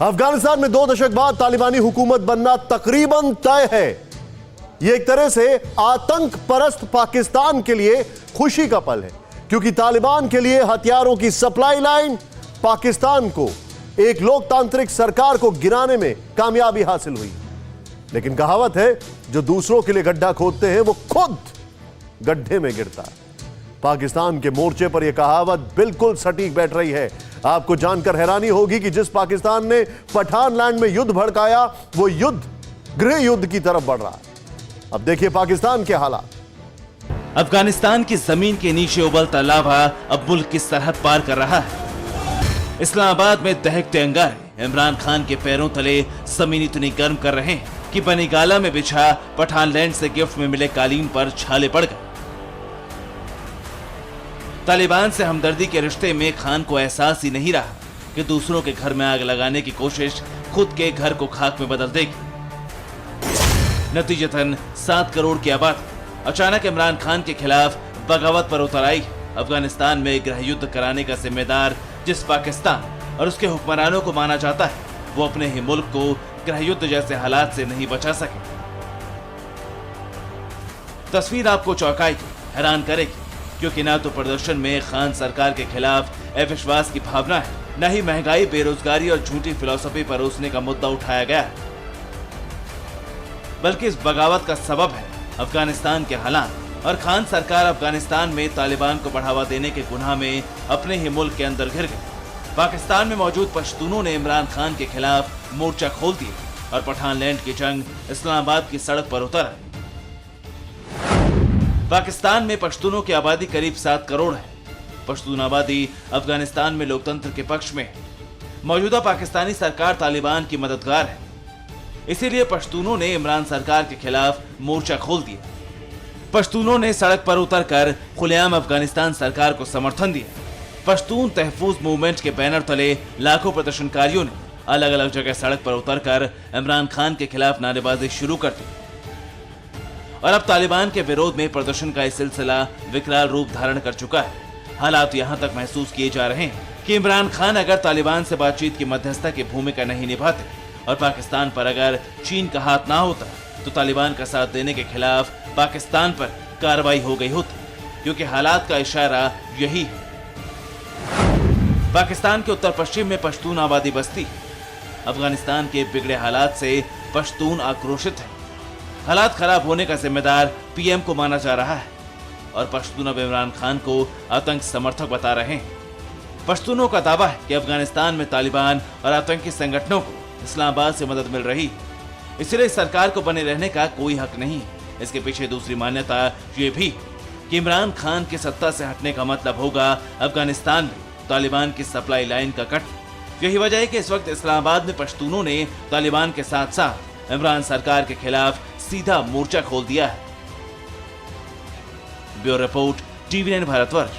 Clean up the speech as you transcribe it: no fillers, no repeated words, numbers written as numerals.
अफगानिस्तान में 2 दशक बाद तालिबानी हुकूमत बनना तकरीबन तय है। यह एक तरह से आतंक परस्त पाकिस्तान के लिए खुशी का पल है, क्योंकि तालिबान के लिए हथियारों की सप्लाई लाइन पाकिस्तान को एक लोकतांत्रिक सरकार को गिराने में कामयाबी हासिल हुई। लेकिन कहावत है, जो दूसरों के लिए गड्ढा खोदते हैं वो खुद गड्ढे में गिरता है। पाकिस्तान के मोर्चे पर यह कहावत बिल्कुल सटीक बैठ रही है। आपको जानकर हैरानी होगी कि जिस पाकिस्तान ने पठान लैंड में युद्ध भड़काया, वो युद्ध गृह युद्ध की तरफ बढ़ रहा है। अब देखिए पाकिस्तान के हालात। अफगानिस्तान की जमीन के नीचे उबलता लावा अब मुल्क की सरहद पार कर रहा है। इस्लामाबाद में दहकते अंगारे इमरान खान के पैरों तले जमीन इतनी गर्म कर रहे हैं कि बनीगाला में बिछा पठान लैंड से गिफ्ट में मिले कालीन पर छाले पड़ गए। तालिबान से हमदर्दी के रिश्ते में खान को एहसास ही नहीं रहा कि दूसरों के घर में आग लगाने की कोशिश खुद के घर को खाक में बदल देगी। नतीजतन 7 करोड़ की आबादी अचानक इमरान खान के खिलाफ बगावत पर उतर आई। अफगानिस्तान में गृह युद्ध कराने का जिम्मेदार जिस पाकिस्तान और उसके हुक्मरानों को माना जाता है, वो अपने ही मुल्क को गृह युद्ध जैसे हालात से नहीं बचा सके। तस्वीर आपको चौंकाएगी, हैरान करेगी, क्योंकि ना तो प्रदर्शन में खान सरकार के खिलाफ अविश्वास की भावना है, न ही महंगाई, बेरोजगारी और झूठी फिलॉसफी परोसने का मुद्दा उठाया गया है, बल्कि इस बगावत का सबब है अफगानिस्तान के हालात और खान सरकार अफगानिस्तान में तालिबान को बढ़ावा देने के गुनाह में अपने ही मुल्क के अंदर घिर गई। पाकिस्तान में मौजूद पश्तूनों ने इमरान खान के खिलाफ मोर्चा खोल दिया और पठान लैंड की जंग इस्लामाबाद की सड़क पर उतर आई। पाकिस्तान में पश्तूनों की आबादी करीब 7 करोड़ है। पश्तून आबादी अफगानिस्तान में लोकतंत्र के पक्ष में है। मौजूदा पाकिस्तानी सरकार तालिबान की मददगार है, इसीलिए पश्तूनों ने इमरान सरकार के खिलाफ मोर्चा खोल दिया। पश्तूनों ने सड़क पर उतरकर खुलेआम अफगानिस्तान सरकार को समर्थन दिया। पश्तून तहफूज मूवमेंट के बैनर तले लाखों प्रदर्शनकारियों ने अलग अलग जगह सड़क पर उतरकर इमरान खान के खिलाफ नारेबाजी शुरू कर दी और अब तालिबान के विरोध में प्रदर्शन का यह सिलसिला विकराल रूप धारण कर चुका है। हालात यहां तक महसूस किए जा रहे हैं कि इमरान खान अगर तालिबान से बातचीत की मध्यस्थता की भूमिका नहीं निभाते और पाकिस्तान पर अगर चीन का हाथ ना होता, तो तालिबान का साथ देने के खिलाफ पाकिस्तान पर कार्रवाई हो गई होती, क्योंकि हालात का इशारा यही है। पाकिस्तान के उत्तर पश्चिम में पश्तून आबादी बसती है। अफगानिस्तान के बिगड़े हालात से पश्तून आक्रोशित है। हालात खराब होने का जिम्मेदार पीएम को माना जा रहा है और पश्तून अब इमरान खान को आतंक समर्थक बता रहे हैं। पश्तूनों का दावा है कि अफगानिस्तान में तालिबान और आतंकी संगठनों को इस्लामाबाद से मदद मिल रही है, इसलिए सरकार को बने रहने का कोई हक नहीं। इसके पीछे दूसरी मान्यता ये भी कि इमरान खान के सत्ता से हटने का मतलब होगा अफगानिस्तान में तालिबान की सप्लाई लाइन का कट। यही वजह है कि इस वक्त इस्लामाबाद में पश्तूनों ने तालिबान के साथ साथ इमरान सरकार के खिलाफ सीधा मोर्चा खोल दिया है। Bureau report, TV9 Bharatvarsh.